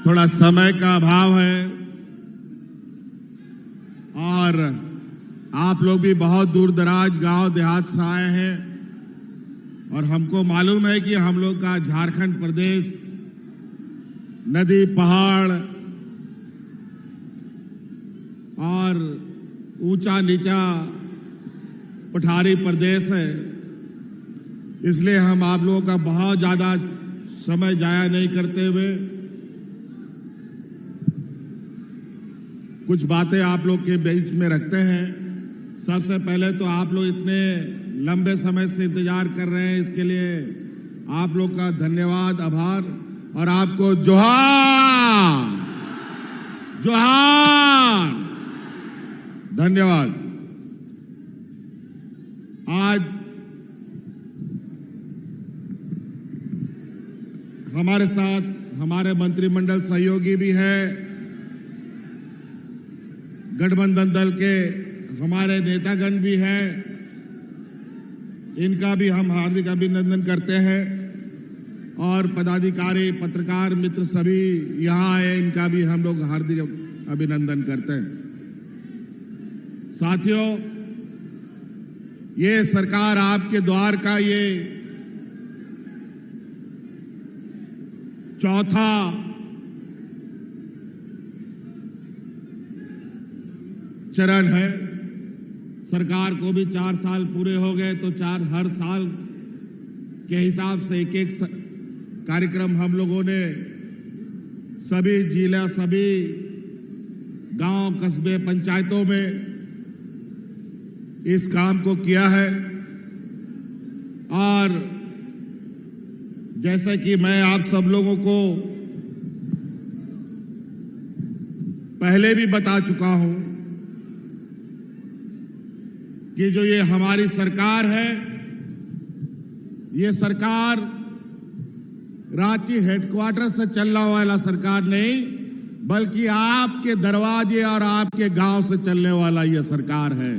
थोड़ा समय का अभाव है और आप लोग भी बहुत दूर दराज गांव देहात से आए हैं और हमको मालूम है कि हम लोग का झारखंड प्रदेश नदी पहाड़ और ऊंचा नीचा पठारी प्रदेश है, इसलिए हम आप लोगों का बहुत ज्यादा समय जाया नहीं करते हुए कुछ बातें आप लोग के बीच में रखते हैं। सबसे पहले तो आप लोग इतने लंबे समय से इंतजार कर रहे हैं, इसके लिए आप लोग का धन्यवाद, आभार और आपको जोहार जोहार, धन्यवाद। आज हमारे साथ हमारे मंत्रिमंडल सहयोगी भी है, गठबंधन दल के हमारे नेतागण भी हैं, इनका भी हम हार्दिक अभिनंदन करते हैं और पदाधिकारी पत्रकार मित्र सभी यहाँ आए, इनका भी हम लोग हार्दिक अभिनंदन करते हैं। साथियों, ये सरकार आपके द्वार का ये चौथा चरण है। सरकार को भी 4 साल पूरे हो गए तो हर साल के हिसाब से एक एक कार्यक्रम हम लोगों ने सभी जिला, सभी गांव, कस्बे, पंचायतों में इस काम को किया है। और जैसे कि मैं आप सब लोगों को पहले भी बता चुका हूं कि जो ये हमारी सरकार है, ये सरकार रांची हेडक्वार्टर से चलने वाला सरकार नहीं, बल्कि आपके दरवाजे और आपके गांव से चलने वाला ये सरकार है।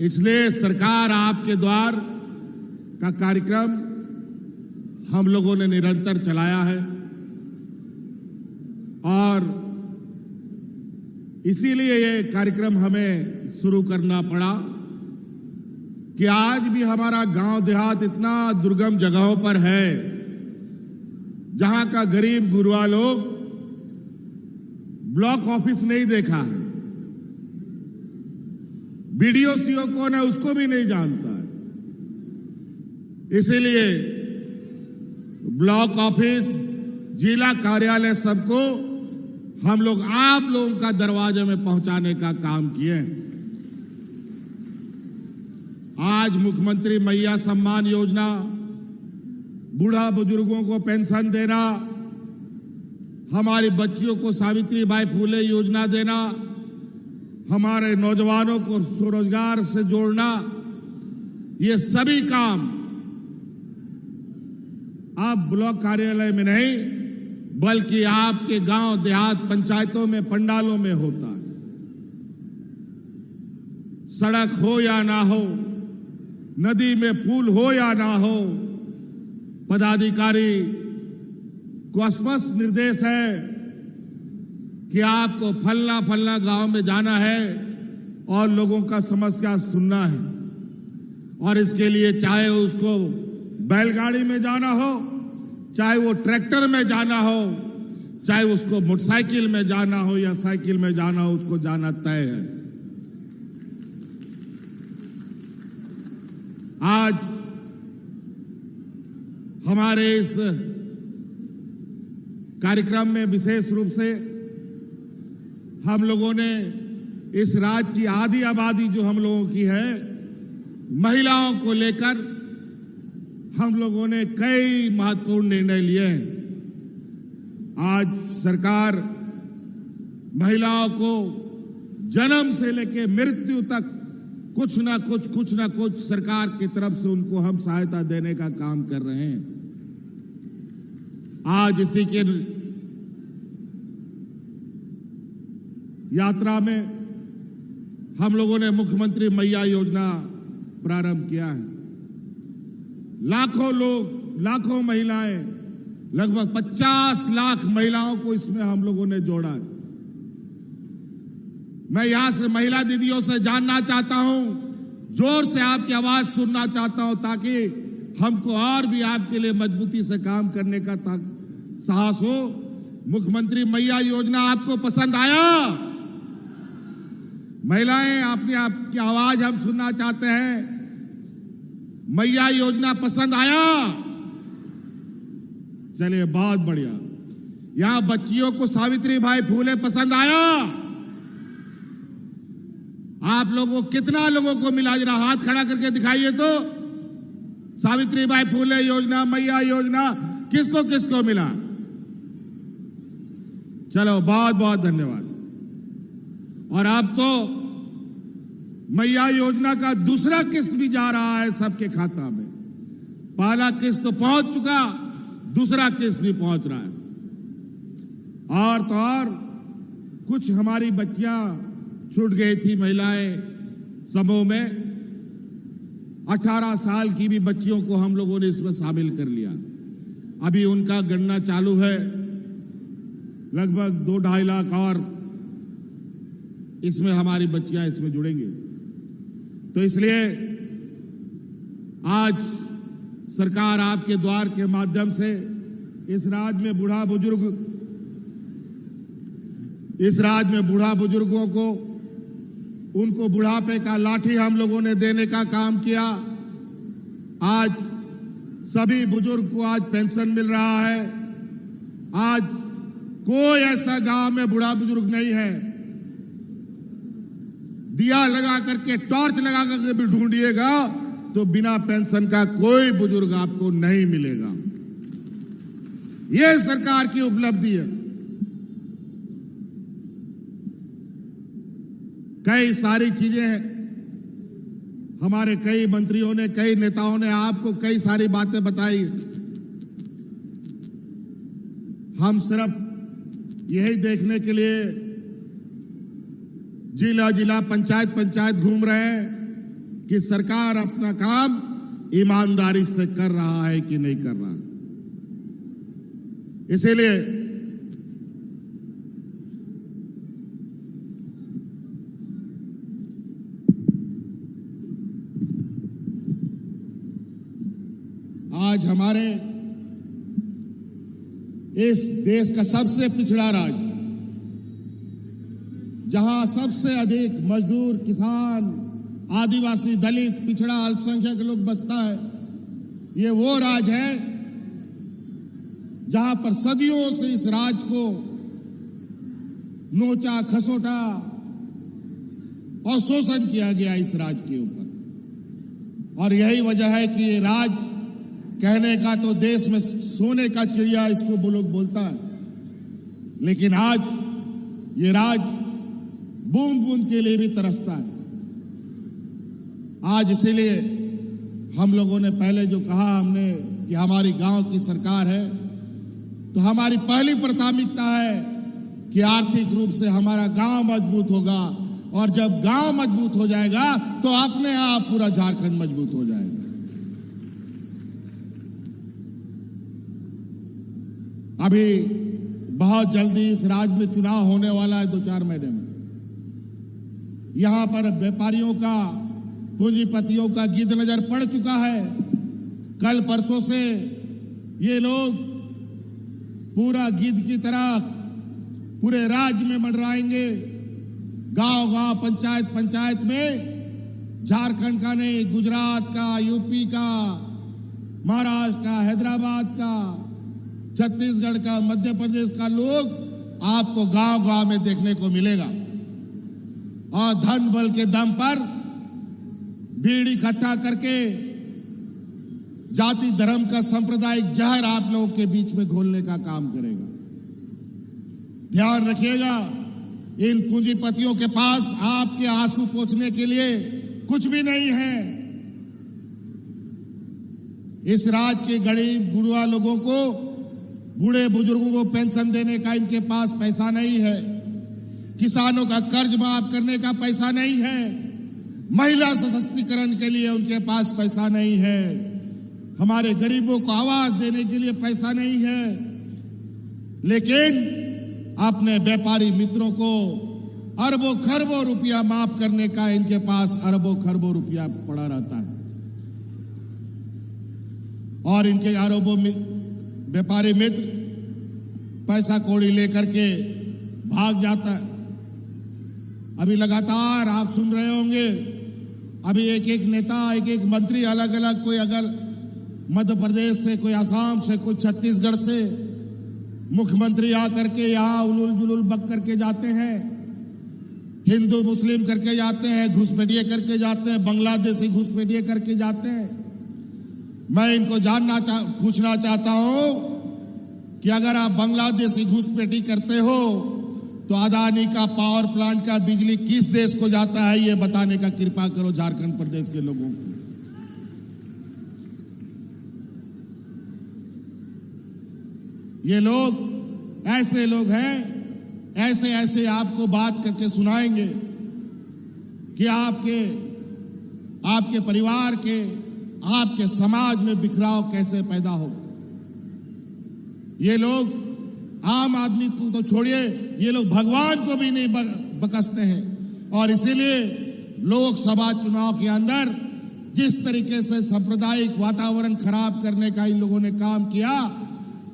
इसलिए सरकार आपके द्वार का कार्यक्रम हम लोगों ने निरंतर चलाया है और इसीलिए ये कार्यक्रम हमें शुरू करना पड़ा कि आज भी हमारा गांव देहात इतना दुर्गम जगहों पर है, जहां का गरीब गुरबा लोग ब्लॉक ऑफिस नहीं देखा है, बीडीओ सीओ कौन है उसको भी नहीं जानता है। इसीलिए ब्लॉक ऑफिस, जिला कार्यालय सबको हम लोग आप लोगों का दरवाजे में पहुंचाने का काम किए। आज मुख्यमंत्री मैया सम्मान योजना, बूढ़ा बुजुर्गों को पेंशन देना, हमारी बच्चियों को सावित्रीबाई फुले योजना देना, हमारे नौजवानों को स्वरोजगार से जोड़ना, ये सभी काम अब ब्लॉक कार्यालय में नहीं बल्कि आपके गांव देहात पंचायतों में, पंडालों में होता है। सड़क हो या ना हो, नदी में पुल हो या ना हो, पदाधिकारी को स्पष्ट निर्देश है कि आपको फलना फलना गांव में जाना है और लोगों का समस्या सुनना है। और इसके लिए चाहे उसको बैलगाड़ी में जाना हो, चाहे वो ट्रैक्टर में जाना हो, चाहे उसको मोटरसाइकिल में जाना हो या साइकिल में जाना हो, उसको जाना तय है। आज हमारे इस कार्यक्रम में विशेष रूप से हम लोगों ने इस राज्य की आधी आबादी जो हम लोगों की है, महिलाओं को लेकर हम लोगों ने कई महत्वपूर्ण निर्णय लिए हैं। आज सरकार महिलाओं को जन्म से लेकर मृत्यु तक कुछ ना कुछ सरकार की तरफ से उनको हम सहायता देने का काम कर रहे हैं। आज इसी के यात्रा में हम लोगों ने मुख्यमंत्री मैया योजना प्रारंभ किया है। लाखों लोग, लाखों महिलाएं लगभग 50 लाख महिलाओं को इसमें हम लोगों ने जोड़ा है। मैं यहां से महिला दीदियों से जानना चाहता हूं, जोर से आपकी आवाज सुनना चाहता हूं, ताकि हमको और भी आपके लिए मजबूती से काम करने का साहस हो। मुख्यमंत्री मैया योजना आपको पसंद आया? महिलाएं, आपकी आवाज हम सुनना चाहते हैं। मैया योजना पसंद आया? चलिए, बहुत बढ़िया। यहां बच्चियों को सावित्रीबाई फुले पसंद आया? आप लोगों, कितना लोगों को मिला? जरा हाथ खड़ा करके दिखाइए तो। सावित्रीबाई फुले योजना, मैया योजना, किसको किसको मिला? चलो, बहुत बहुत धन्यवाद। और अब तो मैया योजना का दूसरा किस्त भी जा रहा है सबके खाता में। पहला किस्त तो पहुंच चुका, दूसरा किस्त भी पहुंच रहा है। और तो और कुछ हमारी बच्चियां छूट गई थी, महिलाएं समूह में 18 साल की भी बच्चियों को हम लोगों ने इसमें शामिल कर लिया। अभी उनका गणना चालू है, लगभग 2-2.5 लाख और इसमें हमारी बच्चियां इसमें जुड़ेंगी। तो इसलिए आज सरकार आपके द्वार के माध्यम से इस राज्य में बूढ़ा बुजुर्गों को उनको बुढ़ापे का लाठी हम लोगों ने देने का काम किया। आज सभी बुजुर्ग को आज पेंशन मिल रहा है। आज कोई ऐसा गांव में बूढ़ा बुजुर्ग नहीं है, दिया लगा करके, टॉर्च लगा करके भी ढूंढिएगा तो बिना पेंशन का कोई बुजुर्ग आपको नहीं मिलेगा। यह सरकार की उपलब्धि है। कई सारी चीजें हैं, हमारे कई मंत्रियों ने, कई नेताओं ने आपको कई सारी बातें बताई। हम सिर्फ यही देखने के लिए जिला जिला, पंचायत पंचायत घूम रहे हैं कि सरकार अपना काम ईमानदारी से कर रहा है कि नहीं कर रहा। इसीलिए आज हमारे इस देश का सबसे पिछड़ा राज्य, जहां सबसे अधिक मजदूर, किसान, आदिवासी, दलित, पिछड़ा, अल्पसंख्यक लोग बसता है, ये वो राज्य है जहां पर सदियों से इस राज्य को नोचा, खसोटा और शोषण किया गया इस राज्य के ऊपर। और यही वजह है कि ये राज्य कहने का तो देश में सोने का चिड़िया इसको वो लोग बोलता है, लेकिन आज ये राज्य बूंद बूंद के लिए भी तरसता है। आज इसीलिए हम लोगों ने पहले जो कहा हमने कि हमारी गांव की सरकार है, तो हमारी पहली प्राथमिकता है कि आर्थिक रूप से हमारा गांव मजबूत होगा, और जब गांव मजबूत हो जाएगा तो अपने आप पूरा झारखंड मजबूत हो जाएगा। अभी बहुत जल्दी इस राज्य में चुनाव होने वाला है, 2-4 महीने में। यहां पर व्यापारियों का, पूंजीपतियों का गिद्ध नजर पड़ चुका है। कल परसों से ये लोग पूरा गिद्ध की तरह पूरे राज्य में मंडराएंगे। गांव गांव, पंचायत पंचायत में झारखंड का नहीं, गुजरात का, यूपी का, महाराष्ट्र का, हैदराबाद का, छत्तीसगढ़ का, मध्य प्रदेश का लोग आपको गांव गांव में देखने को मिलेगा। और धन बल के दम पर भीड़ इकट्ठा करके जाति धर्म का सांप्रदायिक जहर आप लोगों के बीच में घोलने का काम करेगा। ध्यान रखिएगा, इन पूंजीपतियों के पास आपके आंसू पोंछने के लिए कुछ भी नहीं है। इस राज्य के गरीब गुरुआ लोगों को, बूढ़े बुजुर्गों को पेंशन देने का इनके पास पैसा नहीं है। किसानों का कर्ज माफ करने का पैसा नहीं है। महिला सशक्तिकरण के लिए उनके पास पैसा नहीं है। हमारे गरीबों को आवाज देने के लिए पैसा नहीं है, लेकिन अपने व्यापारी मित्रों को अरबों खरबों रुपया माफ करने का इनके पास अरबों खरबों रुपया पड़ा रहता है और इनके अरबों व्यापारी मित्र पैसा कौड़ी लेकर के भाग जाता है। अभी लगातार आप सुन रहे होंगे, अभी एक एक नेता, एक एक मंत्री अलग अलग, कोई अगर मध्य प्रदेश से, कोई असम से, कोई छत्तीसगढ़ से मुख्यमंत्री आकर के यहां उलूल जुलूल बक करके जाते हैं, हिंदू मुस्लिम करके जाते हैं, घुसपैठिए करके जाते हैं, बांग्लादेशी घुसपैठिए करके जाते हैं। मैं इनको पूछना चाहता हूं कि अगर आप बांग्लादेशी घुसपैठी करते हो तो अदानी का पावर प्लांट का बिजली किस देश को जाता है, ये बताने का कृपा करो झारखंड प्रदेश के लोगों को। ये लोग ऐसे लोग हैं, ऐसे ऐसे आपको बात करके सुनाएंगे कि आपके परिवार के, आपके समाज में बिखराव कैसे पैदा हो। ये लोग आम आदमी को तो छोड़िए, ये लोग भगवान को भी नहीं बकसते हैं। और इसीलिए लोकसभा चुनाव के अंदर जिस तरीके से सांप्रदायिक वातावरण खराब करने का इन लोगों ने काम किया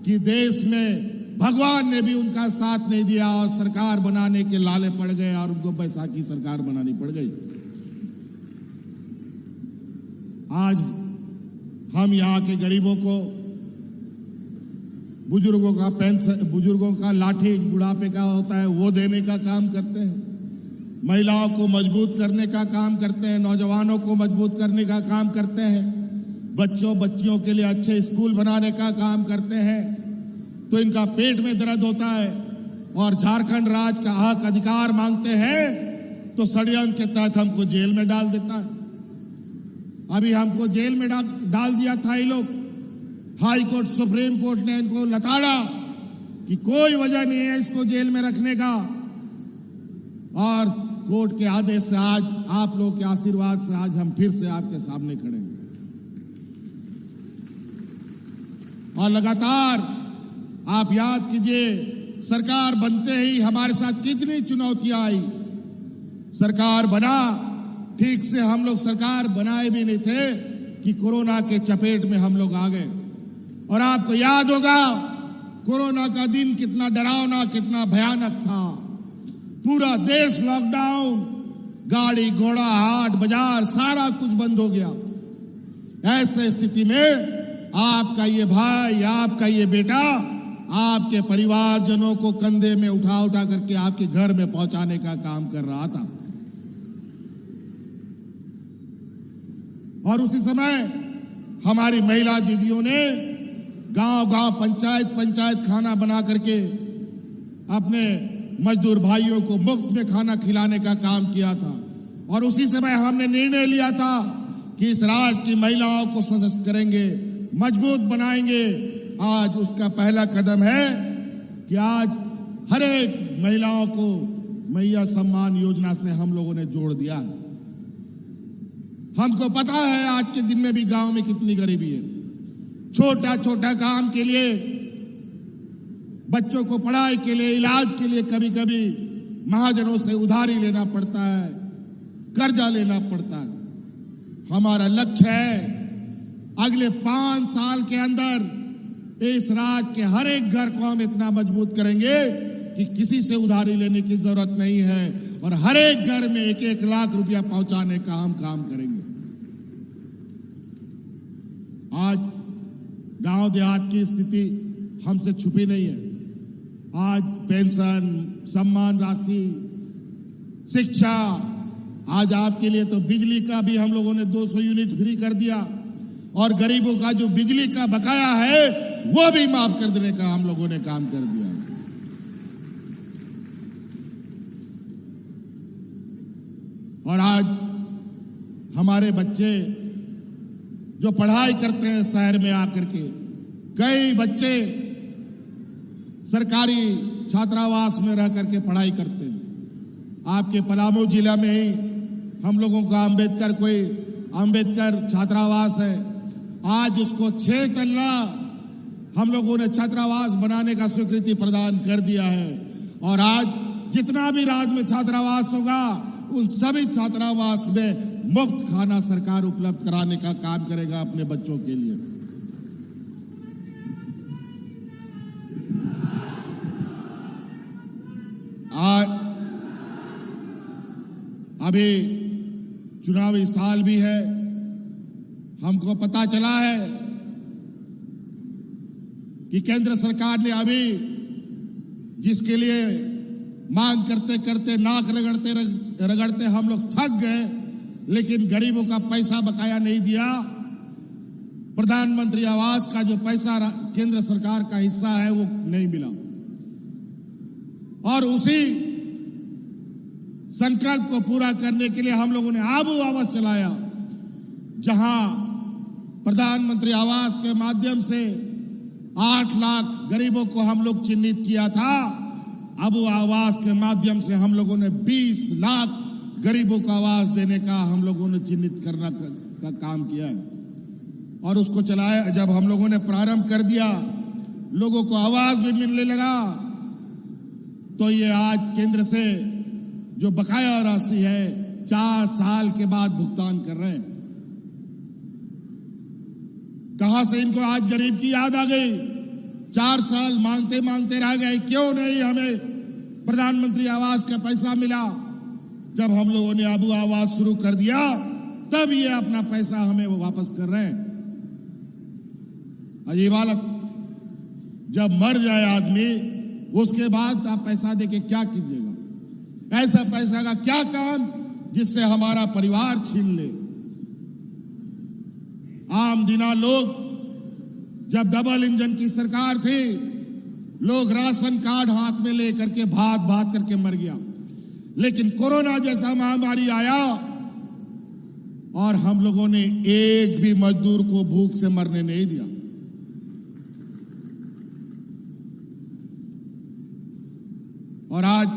कि देश में भगवान ने भी उनका साथ नहीं दिया और सरकार बनाने के लाले पड़ गए और उनको बैसाखी सरकार बनानी पड़ गई। आज हम यहाँ के गरीबों को, बुजुर्गों का पेंशन, बुजुर्गों का लाठी बुढ़ापे का होता है वो देने का काम करते हैं, महिलाओं को मजबूत करने का काम करते हैं, नौजवानों को मजबूत करने का काम करते हैं, बच्चियों के लिए अच्छे स्कूल बनाने का काम करते हैं। तो इनका पेट में दर्द होता है और झारखंड राज्य का हक अधिकार मांगते हैं तो षड्यंत्र के तहत हमको जेल में डाल देता है। अभी हमको जेल में डाल दिया था ये लोग। हाई कोर्ट, सुप्रीम कोर्ट ने इनको लताड़ा कि कोई वजह नहीं है इसको जेल में रखने का, और कोर्ट के आदेश से आज आप लोग के आशीर्वाद से आज हम फिर से आपके सामने खड़े हैं। और लगातार आप याद कीजिए, सरकार बनते ही हमारे साथ कितनी चुनौतियां आई। सरकार बना, ठीक से हम लोग सरकार बनाए भी नहीं थे कि कोरोना के चपेट में हम लोग आ गए। और आपको याद होगा कोरोना का दिन कितना डरावना, कितना भयानक था। पूरा देश लॉकडाउन, गाड़ी घोड़ा, हाट बाजार सारा कुछ बंद हो गया। ऐसे स्थिति में आपका ये भाई, आपका ये बेटा आपके परिवारजनों को कंधे में उठा उठा करके आपके घर में पहुंचाने का काम कर रहा था। और उसी समय हमारी महिला दीदियों ने गांव-गांव, पंचायत खाना बना करके अपने मजदूर भाइयों को मुफ्त में खाना खिलाने का काम किया था। और उसी समय हमने निर्णय लिया था कि इस राज्य की महिलाओं को सशक्त करेंगे, मजबूत बनाएंगे। आज उसका पहला कदम है कि आज हर एक महिलाओं को मैया सम्मान योजना से हम लोगों ने जोड़ दिया। हमको पता है आज के दिन में भी गांव में कितनी गरीबी है। छोटा छोटा काम के लिए, बच्चों को पढ़ाई के लिए, इलाज के लिए कभी कभी महाजनों से उधारी लेना पड़ता है, कर्जा लेना पड़ता है। हमारा लक्ष्य है अगले 5 साल के अंदर इस राज्य के हर एक घर को हम इतना मजबूत करेंगे कि किसी से उधारी लेने की जरूरत नहीं है और हर एक घर में 1-1 लाख रुपया पहुंचाने का हम काम करेंगे। आज गांव देहात की स्थिति हमसे छुपी नहीं है। आज पेंशन, सम्मान राशि, शिक्षा, आज आपके लिए तो बिजली का भी हम लोगों ने 200 यूनिट फ्री कर दिया और गरीबों का जो बिजली का बकाया है वो भी माफ कर देने का हम लोगों ने काम कर दिया। और आज हमारे बच्चे जो पढ़ाई करते हैं शहर में आकर के, कई बच्चे सरकारी छात्रावास में रह करके पढ़ाई करते हैं। आपके पलामू जिला में ही हम लोगों का अंबेडकर छात्रावास है। आज उसको 6 तल्ला हम लोगों ने छात्रावास बनाने का स्वीकृति प्रदान कर दिया है और आज जितना भी राज्य में छात्रावास होगा उन सभी छात्रावास में मुफ्त खाना सरकार उपलब्ध कराने का काम करेगा अपने बच्चों के लिए। आज अभी चुनावी साल भी है, हमको पता चला है कि केंद्र सरकार ने अभी जिसके लिए मांग करते करते नाक रगड़ते हम लोग थक गए, लेकिन गरीबों का पैसा बकाया नहीं दिया। प्रधानमंत्री आवास का जो पैसा केंद्र सरकार का हिस्सा है वो नहीं मिला और उसी संकल्प को पूरा करने के लिए हम लोगों ने आबू आवास चलाया, जहां प्रधानमंत्री आवास के माध्यम से 8 लाख गरीबों को हम लोग चिन्हित किया था। आबू आवास के माध्यम से हम लोगों ने 20 लाख गरीबों को आवास देने का हम लोगों ने चिन्हित करना का काम किया है और उसको चलाया। जब हम लोगों ने प्रारंभ कर दिया, लोगों को आवास भी मिलने लगा, तो ये आज केंद्र से जो बकाया राशि है 4 साल के बाद भुगतान कर रहे हैं। कहां से इनको आज गरीब की याद आ गई? 4 साल मांगते मांगते रह गए, क्यों नहीं हमें प्रधानमंत्री आवास का पैसा मिला? जब हम लोगों ने आबू आवास शुरू कर दिया तब ये अपना पैसा हमें वापस कर रहे हैं। अजीब हालत, जब मर जाए आदमी उसके बाद आप पैसा देके क्या कीजिएगा? ऐसा पैसा का क्या काम जिससे हमारा परिवार छीन ले? आम दिना लोग, जब डबल इंजन की सरकार थी, लोग राशन कार्ड हाथ में लेकर के भाग भाग करके मर गया, लेकिन कोरोना जैसा महामारी आया और हम लोगों ने एक भी मजदूर को भूख से मरने नहीं दिया। और आज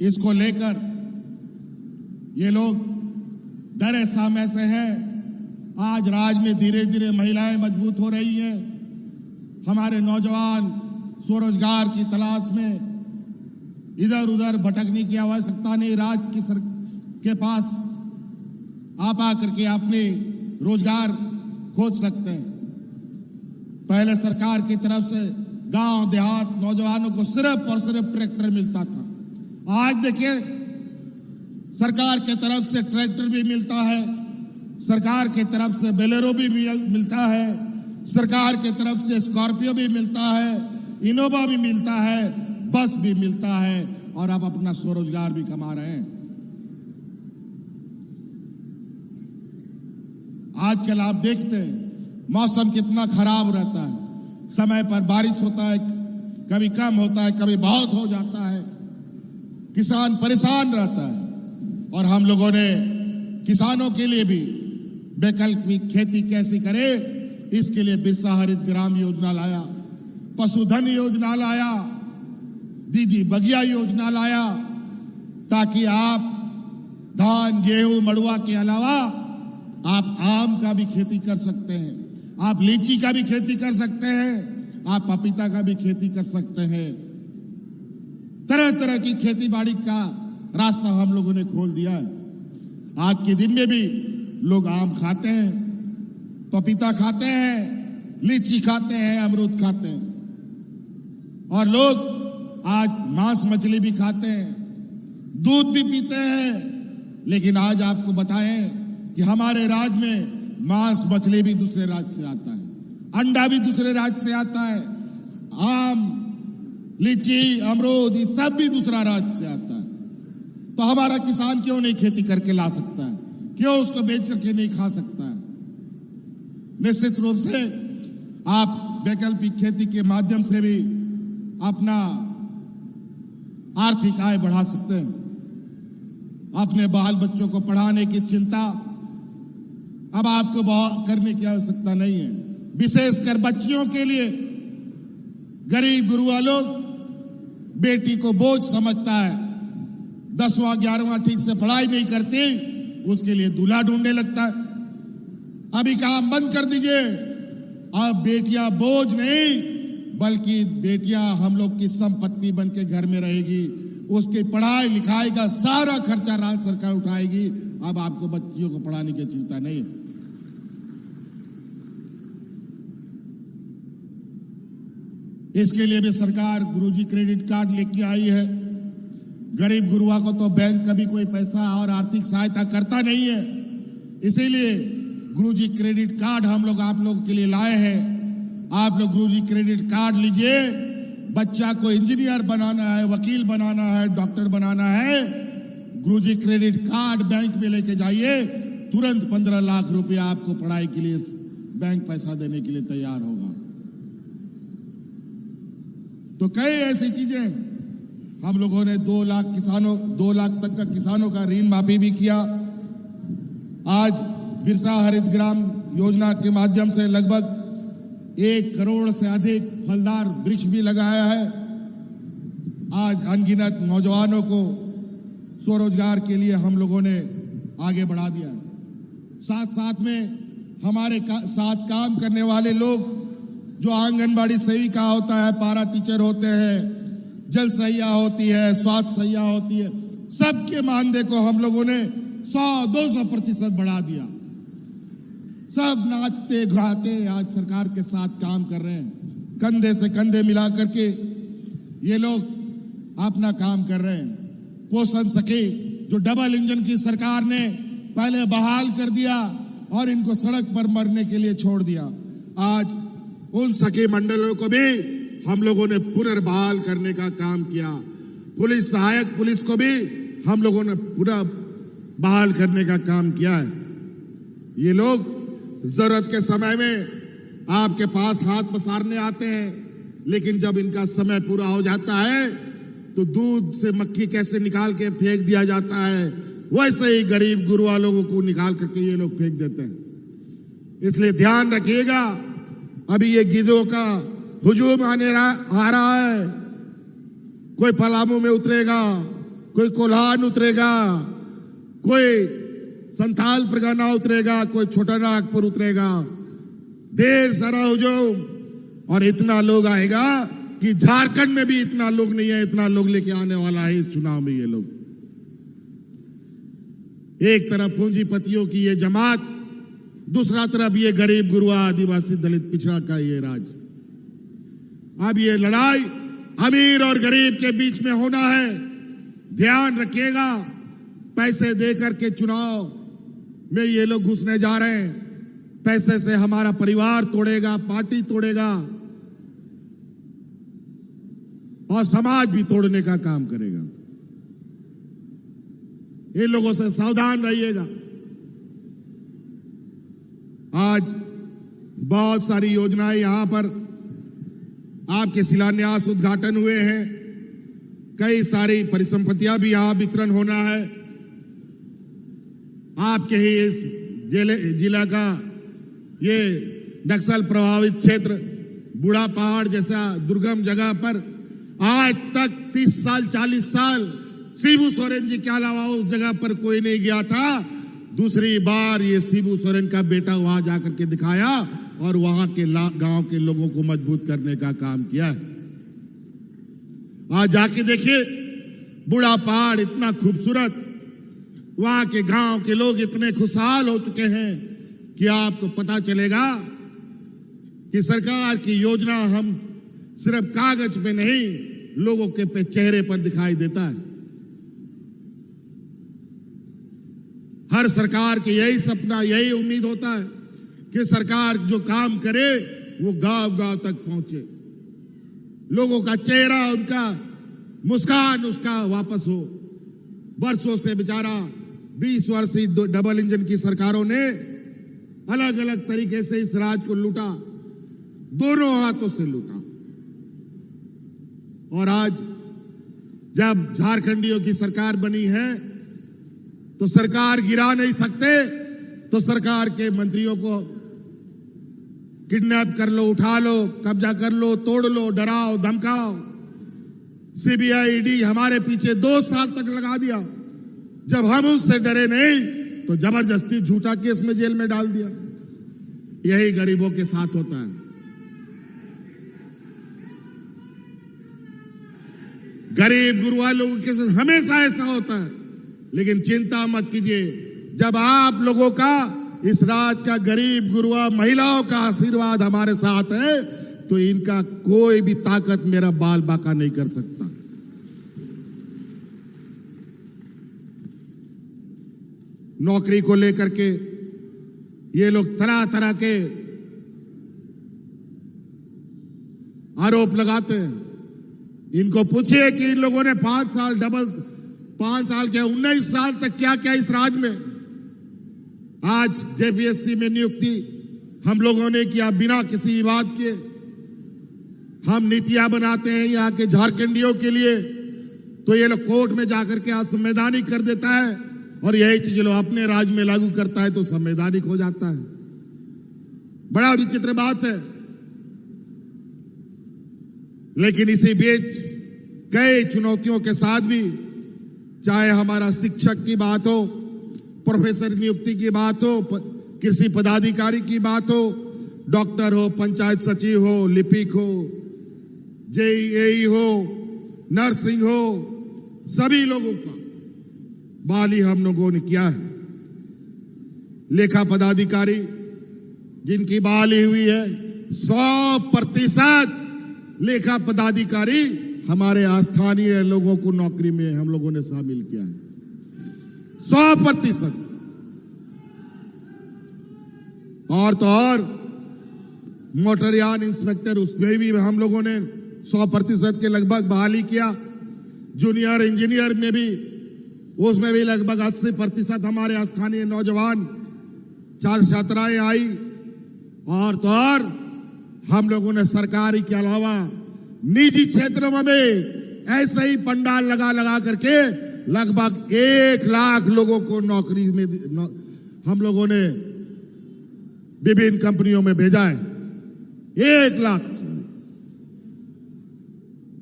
इसको लेकर ये लोग डरे सामे से हैं। आज राज्य में धीरे धीरे महिलाएं मजबूत हो रही हैं। हमारे नौजवान स्वरोजगार की तलाश में इधर उधर भटकने की आवश्यकता नहीं, राज्य के पास आप आकर के अपने रोजगार खोज सकते हैं। पहले सरकार की तरफ से गांव देहात नौजवानों को सिर्फ और सिर्फ ट्रैक्टर मिलता था। आज देखिए, सरकार के तरफ से ट्रैक्टर भी मिलता है, सरकार के तरफ से बोलेरो भी मिलता है, सरकार के तरफ से स्कॉर्पियो भी मिलता है, इनोवा भी मिलता है, बस भी मिलता है और अब अपना स्वरोजगार भी कमा रहे हैं। आजकल आप देखते हैं मौसम कितना खराब रहता है, समय पर बारिश होता है, कभी कम होता है, कभी बहुत हो जाता है, किसान परेशान रहता है। और हम लोगों ने किसानों के लिए भी वैकल्पिक खेती कैसे करे, इसके लिए बिरसा हरित ग्राम योजना लाया, पशुधन योजना लाया, दीदी बगिया योजना लाया, ताकि आप धान गेहूं मड़ुआ के अलावा आप आम का भी खेती कर सकते हैं, आप लीची का भी खेती कर सकते हैं, आप पपीता का भी खेती कर सकते हैं। तरह तरह की खेती बाड़ी का रास्ता हम लोगों ने खोल दिया है। आज के दिन में भी लोग आम खाते हैं, पपीता खाते हैं, लीची खाते हैं, अमरूद खाते हैं और लोग आज मांस मछली भी खाते हैं, दूध भी पीते हैं। लेकिन आज आपको बताएं कि हमारे राज्य में मांस मछली भी दूसरे राज्य से आता है, अंडा भी दूसरे राज्य से आता है, आम लीची अमरूद ये सब भी दूसरा राज्य से आता है। तो हमारा किसान क्यों नहीं खेती करके ला सकता है? क्यों उसको बेच करके नहीं खा सकता है? निश्चित रूप से आप वैकल्पिक खेती के माध्यम से भी अपना आर्थिक आय बढ़ा सकते हैं। अपने बाल बच्चों को पढ़ाने की चिंता अब आपको करने की आवश्यकता नहीं है। विशेषकर बच्चियों के लिए गरीब गुरुआ लोग बेटी को बोझ समझता है, 10वां 11वां ठीक से पढ़ाई नहीं करती, उसके लिए दूल्हा ढूंढने लगता है। अभी काम बंद कर दीजिए। अब बेटियां बोझ नहीं, बल्कि बेटियां हम लोग की संपत्ति बन के घर में रहेगी। उसकी पढ़ाई लिखाई का सारा खर्चा राज्य सरकार उठाएगी। अब आपको बच्चियों को पढ़ाने की चिंता नहीं। इसके लिए भी सरकार गुरुजी क्रेडिट कार्ड लेके आई है। गरीब गुरुआ को तो बैंक कभी कोई पैसा और आर्थिक सहायता करता नहीं है, इसीलिए गुरुजी क्रेडिट कार्ड हम लोग आप लोगों के लिए लाए हैं। आप लोग गुरुजी क्रेडिट कार्ड लीजिए। बच्चा को इंजीनियर बनाना है, वकील बनाना है, डॉक्टर बनाना है, गुरुजी क्रेडिट कार्ड बैंक में लेके जाइए। तुरंत 15 लाख रुपया आपको पढ़ाई के लिए बैंक पैसा देने के लिए तैयार होगा। तो कई ऐसी चीजें हम लोगों ने 2 लाख तक का किसानों का ऋण माफी भी किया। आज बिरसा हरित ग्राम योजना के माध्यम से लगभग 1 करोड़ से अधिक फलदार वृक्ष भी लगाया है। आज अनगिनत नौजवानों को स्वरोजगार के लिए हम लोगों ने आगे बढ़ा दिया। साथ साथ में हमारे साथ काम करने वाले लोग जो आंगनबाड़ी सेविका होता है, पारा टीचर होते हैं, जल सहिया होती है, स्वास्थ्य सहिया होती है, सबके मानदेय को हम लोगों ने 100-200% बढ़ा दिया। सब नाचते गाते आज सरकार के साथ काम कर रहे हैं। कंधे से कंधे मिला करके ये लोग अपना काम कर रहे हैं। पोषण सखी जो डबल इंजन की सरकार ने पहले बहाल कर दिया और इनको सड़क पर मरने के लिए छोड़ दिया, आज उन सखी मंडलों को भी हम लोगों ने पुनर्बहाल करने का काम किया। पुलिस सहायक पुलिस को भी हम लोगों ने पूरा बहाल करने का काम किया है। ये लोग जरूरत के समय में आपके पास हाथ पसारने आते हैं, लेकिन जब इनका समय पूरा हो जाता है तो दूध से मक्खी कैसे निकाल के फेंक दिया जाता है, वैसे ही गरीब गुरुआ लोगों को निकाल करके ये लोग फेंक देते हैं। इसलिए ध्यान रखिएगा, अभी ये गिद्धों का हुजूम आ रहा है। कोई पलामू में उतरेगा, कोई कोल्हान उतरेगा, कोई संथाल परगना उतरेगा, कोई छोटा नागपुर उतरेगा। ढेर सारा हुजूम और इतना लोग आएगा कि झारखंड में भी इतना लोग नहीं है, इतना लोग लेके आने वाला है इस चुनाव में। ये लोग एक तरफ पूंजीपतियों की ये जमात, दूसरा तरफ ये गरीब गुरुआ आदिवासी दलित पिछड़ा का ये राज। अब ये लड़ाई अमीर और गरीब के बीच में होना है। ध्यान रखिएगा, पैसे देकर के चुनाव में ये लोग घुसने जा रहे हैं। पैसे से हमारा परिवार तोड़ेगा, पार्टी तोड़ेगा और समाज भी तोड़ने का काम करेगा। इन लोगों से सावधान रहिएगा। आज बहुत सारी योजनाएं यहां पर आपके शिलान्यास उद्घाटन हुए हैं। कई सारी परिसंपत्तियां भी यहां वितरण होना है। आपके ही इस जिला का ये नक्सल प्रभावित क्षेत्र बूढ़ा पहाड़ जैसा दुर्गम जगह पर आज तक 30 साल 40 साल शिबू सोरेन जी के अलावा उस जगह पर कोई नहीं गया था। दूसरी बार ये शिबू सोरेन का बेटा वहां जाकर के दिखाया और वहां के गांव के लोगों को मजबूत करने का काम किया है। आज जाके देखिए, बूढ़ा पहाड़ इतना खूबसूरत, वहां के गांव के लोग इतने खुशहाल हो चुके हैं कि आपको पता चलेगा कि सरकार की योजना हम सिर्फ कागज पे नहीं, लोगों के चेहरे पर दिखाई देता है। हर सरकार की यही सपना, यही उम्मीद होता है कि सरकार जो काम करे वो गांव गांव तक पहुंचे, लोगों का चेहरा, उनका मुस्कान उसका वापस हो। वर्षों से बेचारा 20 वर्षीय डबल इंजन की सरकारों ने अलग अलग तरीके से इस राज्य को लूटा, दोनों हाथों से लूटा। और आज जब झारखंडियों की सरकार बनी है तो सरकार गिरा नहीं सकते, तो सरकार के मंत्रियों को किडनैप कर लो, उठा लो, कब्जा कर लो, तोड़ लो, डराओ धमकाओ। सीबीआई ईडी हमारे पीछे 2 साल तक लगा दिया। जब हम उससे डरे नहीं तो जबरदस्ती झूठा केस में जेल में डाल दिया। यही गरीबों के साथ होता है। गरीब गुरुआ लोगों के साथ हमेशा ऐसा होता है। लेकिन चिंता मत कीजिए, जब आप लोगों का, इस राज्य का गरीब गुरुआ महिलाओं का आशीर्वाद हमारे साथ है, तो इनका कोई भी ताकत मेरा बाल बांका नहीं कर सकता। नौकरी को लेकर के ये लोग तरह तरह के आरोप लगाते हैं। इनको पूछिए कि इन लोगों ने 5 साल के 19 साल तक क्या क्या इस राज्य में। आज जेपीएससी में नियुक्ति हम लोगों ने किया बिना किसी विवाद के। हम नीतियां बनाते हैं यहाँ के झारखंडियों के लिए, तो ये लोग कोर्ट में जाकर के असंवैधानिक कर देता है, और यही चीज लोग अपने राज्य में लागू करता है तो संवैधानिक हो जाता है। बड़ा विचित्र बात है। लेकिन इसी बीच कई चुनौतियों के साथ भी, चाहे हमारा शिक्षक की बात हो, प्रोफेसर नियुक्ति की बात हो, कृषि पदाधिकारी की बात हो, डॉक्टर हो, पंचायत सचिव हो, लिपिक हो, जेईई हो, नर्सिंग हो, सभी लोगों का बहाली हम लोगों ने किया है। लेखा पदाधिकारी जिनकी बहाली हुई है, 100% लेखा पदाधिकारी हमारे स्थानीय लोगों को नौकरी में हम लोगों ने शामिल किया है। 100%। और तो और मोटरयान इंस्पेक्टर, उसमें भी हम लोगों ने 100% के लगभग बहाली किया। जूनियर इंजीनियर में भी, उसमें भी लगभग 80% हमारे स्थानीय नौजवान छात्राएं आई। और तो और हम लोगों ने सरकारी के अलावा निजी क्षेत्रों में भी ऐसे ही पंडाल लगा करके लगभग 1 लाख लोगों को नौकरी में हम लोगों ने विभिन्न कंपनियों में भेजा है। 1 लाख।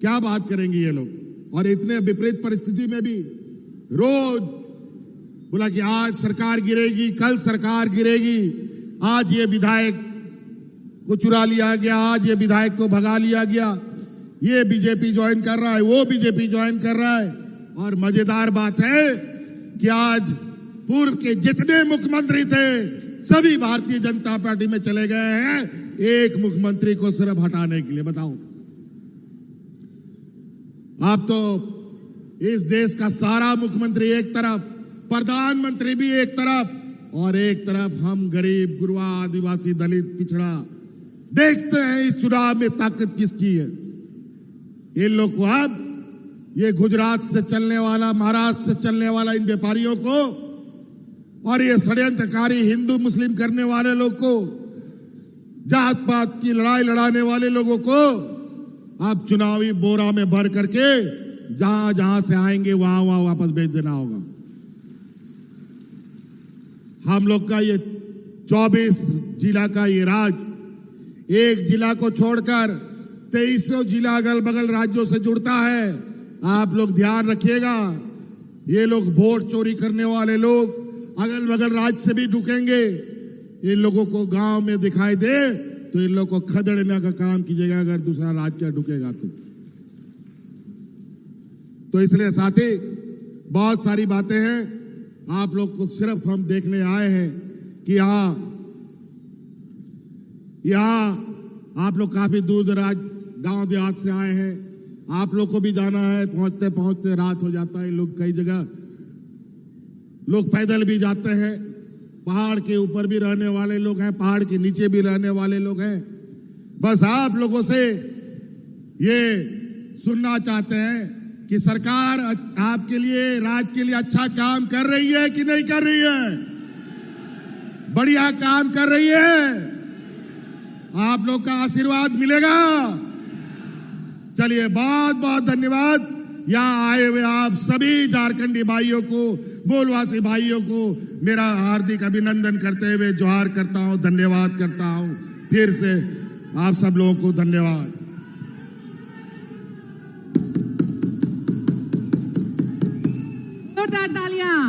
क्या बात करेंगे ये लोग। और इतने विपरीत परिस्थिति में भी रोज बोला कि आज सरकार गिरेगी, कल सरकार गिरेगी, आज ये विधायक को चुरा लिया गया, आज ये विधायक को भगा लिया गया, ये बीजेपी ज्वाइन कर रहा है, वो बीजेपी ज्वाइन कर रहा है। और मजेदार बात है कि आज पूर्व के जितने मुख्यमंत्री थे सभी भारतीय जनता पार्टी में चले गए हैं, एक मुख्यमंत्री को सिर्फ हटाने के लिए। बताओ, आप तो इस देश का सारा मुख्यमंत्री एक तरफ, प्रधानमंत्री भी एक तरफ, और एक तरफ हम गरीब गुरुआ आदिवासी दलित पिछड़ा। देखते हैं इस चुनाव में ताकत किसकी है। इन लोग को अब ये गुजरात से चलने वाला, महाराष्ट्र से चलने वाला इन व्यापारियों को, और ये षड्यंत्रकारी हिंदू मुस्लिम करने वाले लोग को, जात पात की लड़ाई लड़ाने वाले लोगों को अब चुनावी बोरा में भर करके जहां जहां से आएंगे वहां वहां वापस भेज देना होगा। हम लोग का ये 24 जिला का ये राज, एक जिला को छोड़कर 2300 जिला अगल बगल राज्यों से जुड़ता है। आप लोग ध्यान रखिएगा, ये लोग वोट चोरी करने वाले लोग अगल बगल राज्य से भी ढुकेंगे। इन लोगों को गांव में दिखाई दे तो इन लोगों को खदेड़ने का काम कीजिएगा, अगर दूसरा राज्य ढुकेगा तो इसलिए साथी बहुत सारी बातें हैं। आप लोग को सिर्फ हम देखने आए हैं कि यहाँ आप लोग काफी दूर दराज गांव देहात से आए हैं। आप लोग को भी जाना है, पहुंचते पहुंचते रात हो जाता है। लोग कई जगह लोग पैदल भी जाते हैं, पहाड़ के ऊपर भी रहने वाले लोग हैं, पहाड़ के नीचे भी रहने वाले लोग हैं। बस आप लोगों से ये सुनना चाहते हैं कि सरकार आपके लिए, राज्य के लिए अच्छा काम कर रही है कि नहीं कर रही है? बढ़िया काम कर रही है। आप लोग का आशीर्वाद मिलेगा। चलिए, बहुत बहुत धन्यवाद। यहाँ आए हुए आप सभी झारखंडी भाइयों को, बोलवासी भाइयों को मेरा हार्दिक अभिनंदन करते हुए जोहार करता हूं, धन्यवाद करता हूं। फिर से आप सब लोगों को धन्यवाद। जोरदार तालियां।